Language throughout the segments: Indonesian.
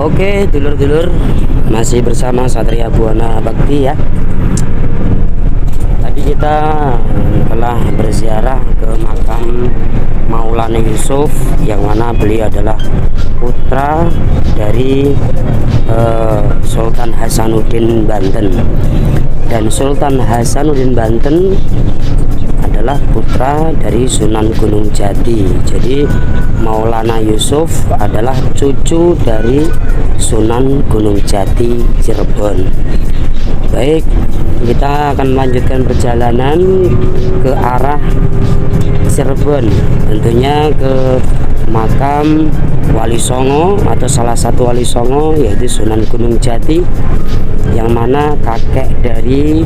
Oke, dulur-dulur, masih bersama Satria Buana Bakti ya. Tadi kita telah berziarah ke makam Maulana Yusuf, yang mana beliau adalah putra dari Sultan Hasanuddin Banten. Dan Sultan Hasanuddin Banten adalah putra dari Sunan Gunung Jati. Jadi Maulana Yusuf adalah cucu dari Sunan Gunung Jati Cirebon. Baik, kita akan melanjutkan perjalanan ke arah Cirebon, tentunya ke makam Wali Songo atau salah satu Wali Songo, yaitu Sunan Gunung Jati, yang mana kakek dari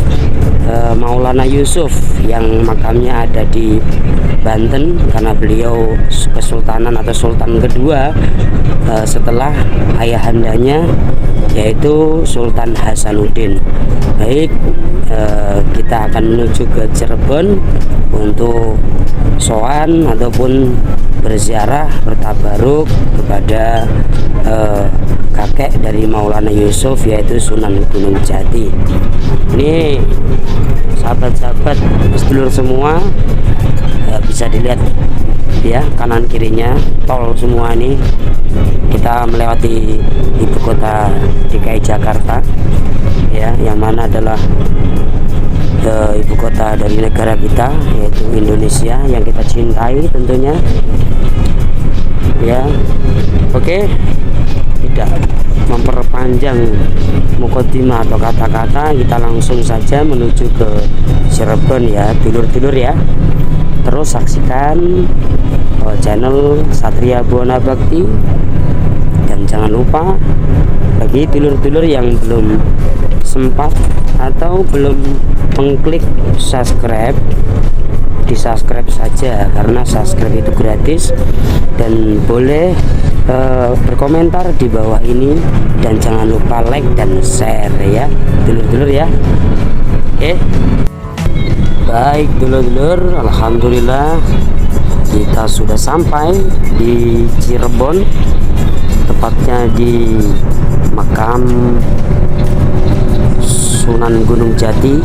Maulana Yusuf yang makamnya ada di Banten, karena beliau kesultanan atau sultan kedua setelah ayahandanya, yaitu Sultan Hasanuddin. Baik, kita akan menuju ke Cirebon untuk soan ataupun berziarah, bertabaruk kepada kakek dari Maulana Yusuf, yaitu Sunan Gunung Jati. Ini sahabat-sahabat sedulur semua, bisa dilihat ya, kanan kirinya tol semua. Ini kita melewati ibu kota DKI Jakarta ya, yang mana adalah ibu kota dari negara kita, yaitu Indonesia yang kita cintai tentunya ya. Oke, tidak memperpanjang mukadimah atau kata-kata, kita langsung saja menuju ke Cirebon ya dulur-dulur ya. Terus saksikan channel Satria Buana Bakti, dan jangan lupa bagi dulur-dulur yang belum sempat atau belum mengklik subscribe, di subscribe saja, karena subscribe itu gratis. Dan boleh berkomentar di bawah ini, dan jangan lupa like dan share ya dulur-dulur ya. Oke, baik dulur-dulur, alhamdulillah kita sudah sampai di Cirebon, tepatnya di makam Sunan Gunung Jati,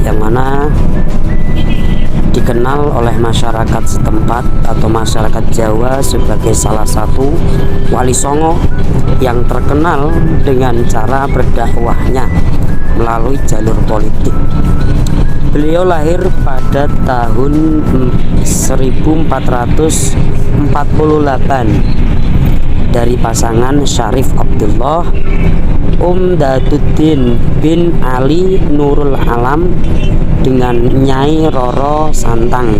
yang mana dikenal oleh masyarakat setempat atau masyarakat Jawa sebagai salah satu wali songo yang terkenal dengan cara berdakwahnya melalui jalur politik. Beliau lahir pada tahun 1448 dari pasangan Syarif Abdullah Datuddin bin Ali Nurul Alam dengan Nyai Roro Santang,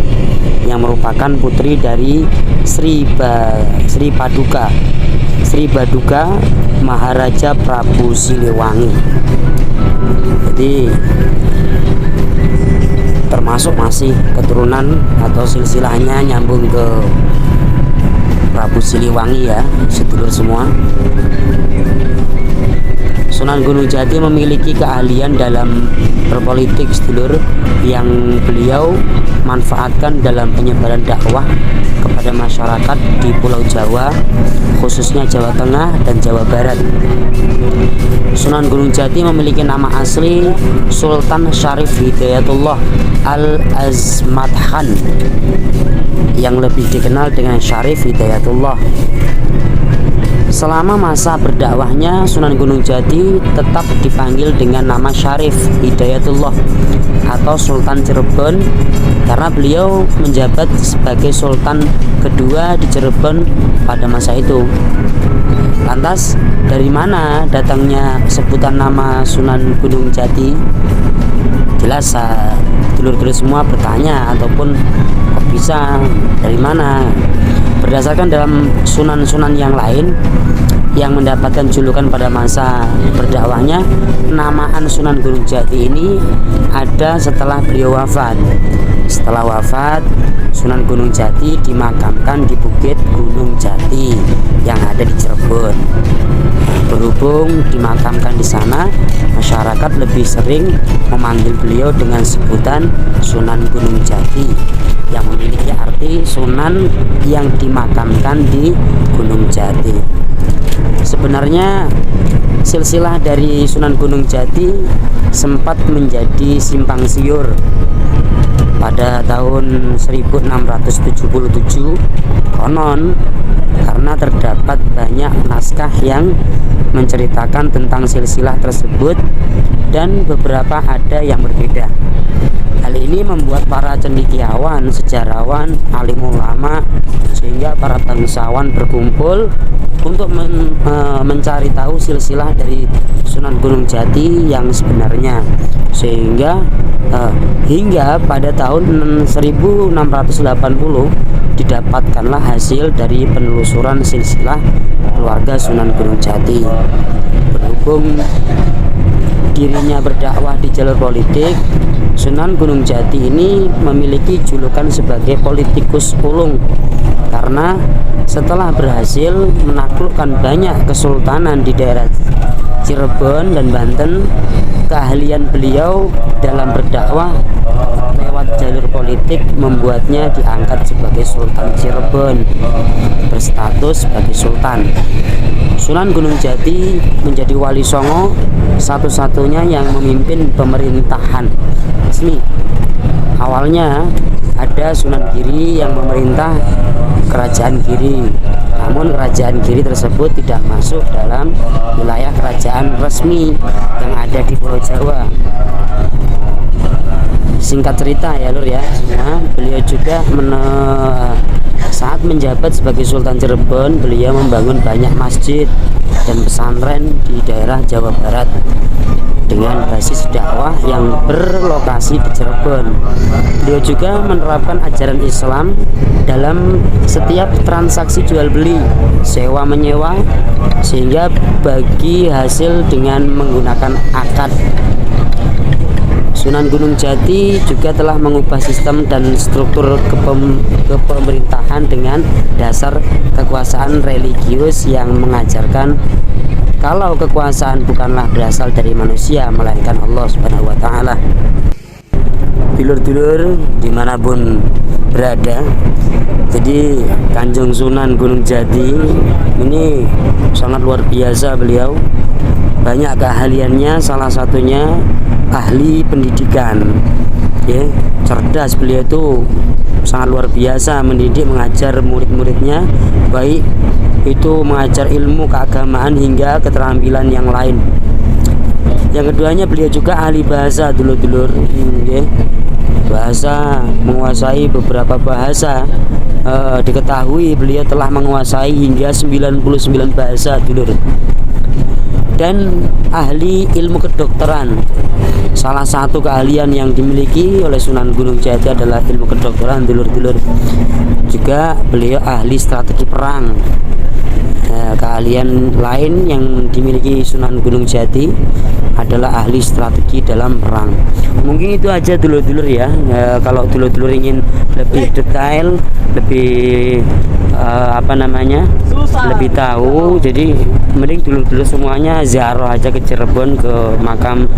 yang merupakan putri dari Sri Baduka Maharaja Prabu Siliwangi. Jadi termasuk masih keturunan atau silsilahnya nyambung ke Prabu Siliwangi ya sedulur semua. Sunan Gunung Jati memiliki keahlian dalam berpolitik sedulur, yang beliau manfaatkan dalam penyebaran dakwah kepada masyarakat di Pulau Jawa, khususnya Jawa Tengah dan Jawa Barat. Sunan Gunung Jati memiliki nama asli Sultan Syarif Hidayatullah Al-Azmadhan, yang lebih dikenal dengan Syarif Hidayatullah. Selama masa berdakwahnya, Sunan Gunung Jati tetap dipanggil dengan nama Syarif Hidayatullah atau Sultan Cirebon, karena beliau menjabat sebagai Sultan kedua di Cirebon pada masa itu. Lantas, dari mana datangnya sebutan nama Sunan Gunung Jati? Jelas dulur-dulur semua bertanya, ataupun kok bisa, dari mana? Berdasarkan dalam sunan-sunan yang lain yang mendapatkan julukan pada masa berdakwahnya, penamaan Sunan Gunung Jati ini ada setelah beliau wafat. Setelah wafat, Sunan Gunung Jati dimakamkan di Bukit Gunung Jati yang ada di Cirebon. Berhubung dimakamkan di sana, masyarakat lebih sering memanggil beliau dengan sebutan Sunan Gunung Jati, yang memiliki arti Sunan yang dimakamkan di Gunung Jati. Sebenarnya silsilah dari Sunan Gunung Jati sempat menjadi simpang siur pada tahun 1677 konon, karena terdapat banyak naskah yang menceritakan tentang silsilah tersebut dan beberapa ada yang berbeda. Hal ini membuat para cendekiawan, sejarawan, alim ulama, sehingga para bangsawan berkumpul untuk mencari tahu silsilah dari Sunan Gunung Jati yang sebenarnya, sehingga hingga pada tahun 1680 didapatkanlah hasil dari penelusuran silsilah keluarga Sunan Gunung Jati. Berhubung dirinya berdakwah di jalur politik, Sunan Gunung Jati ini memiliki julukan sebagai politikus ulung, karena setelah berhasil menaklukkan banyak kesultanan di daerah Cirebon dan Banten, keahlian beliau dalam berdakwah lewat jalur politik membuatnya diangkat sebagai Sultan Cirebon, berstatus sebagai sultan. Sunan Gunung Jati menjadi wali songo satu-satunya yang memimpin pemerintahan resmi. Awalnya ada Sunan Giri yang memerintah kerajaan Giri, namun kerajaan Giri tersebut tidak masuk dalam wilayah kerajaan resmi yang ada di Pulau Jawa. Singkat cerita ya lur ya semua, beliau juga saat menjabat sebagai Sultan Cirebon, beliau membangun banyak masjid dan pesantren di daerah Jawa Barat dengan basis dakwah yang berlokasi di Cirebon. Beliau juga menerapkan ajaran Islam dalam setiap transaksi jual beli, sewa menyewa, sehingga bagi hasil dengan menggunakan akad. Sunan Gunung Jati juga telah mengubah sistem dan struktur kepemerintahan dengan dasar kekuasaan religius yang mengajarkan kalau kekuasaan bukanlah berasal dari manusia melainkan Allah Subhanahu wa Ta'ala. Dulur-dulur dimanapun berada, jadi Kanjeng Sunan Gunung Jati ini sangat luar biasa. Beliau banyak keahliannya, salah satunya ahli pendidikan, ya, cerdas. Beliau itu sangat luar biasa mendidik, mengajar murid-muridnya, baik itu mengajar ilmu keagamaan hingga keterampilan yang lain. Yang keduanya, beliau juga ahli bahasa, dulur-dulur, ya. Bahasa, menguasai beberapa bahasa. Diketahui beliau telah menguasai hingga 99 bahasa, dulur. Dan ahli ilmu kedokteran. Salah satu keahlian yang dimiliki oleh Sunan Gunung Jati adalah ilmu kedokteran, dulur-dulur. Juga beliau ahli strategi perang. Keahlian lain yang dimiliki Sunan Gunung Jati adalah ahli strategi dalam perang. Mungkin itu aja dulur-dulur ya. Kalau dulur-dulur ingin lebih detail, lebih lebih tahu, jadi mending dulur-dulur semuanya ziarah aja ke Cirebon, ke makam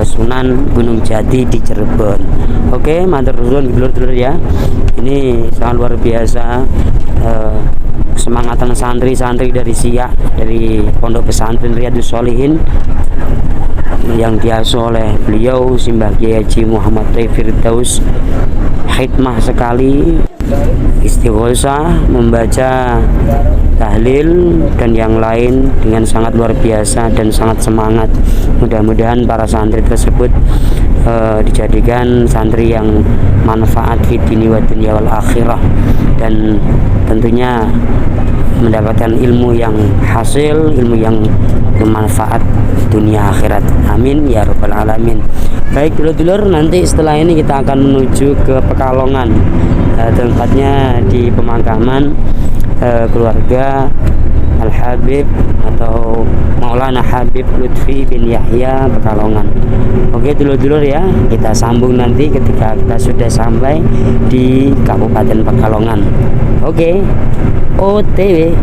Sunan Gunung Jati di Cirebon. Oke, matur nuwun dulur-dulur ya. Ini sangat luar biasa semangatan santri-santri dari Siak, dari Pondok Pesantren Riyadhus Shalihin yang diasuh oleh beliau Simbah Kiai Haji Muhammad Firdaus. Hikmah sekali, istighosah, membaca tahlil dan yang lain dengan sangat luar biasa dan sangat semangat. Mudah-mudahan para santri tersebut dijadikan santri yang manfaat fi dini wa dunya wal akhirah, dan tentunya mendapatkan ilmu yang hasil, ilmu yang bermanfaat dunia akhirat. Amin ya rabbal alamin. Baik dulur-dulur, nanti setelah ini kita akan menuju ke Pekalongan, tempatnya di pemakaman keluarga Al-Habib atau Maulana Habib Lutfi bin Yahya Pekalongan. Oke dulur-dulur ya, kita sambung nanti ketika kita sudah sampai di Kabupaten Pekalongan. Oke, OTW.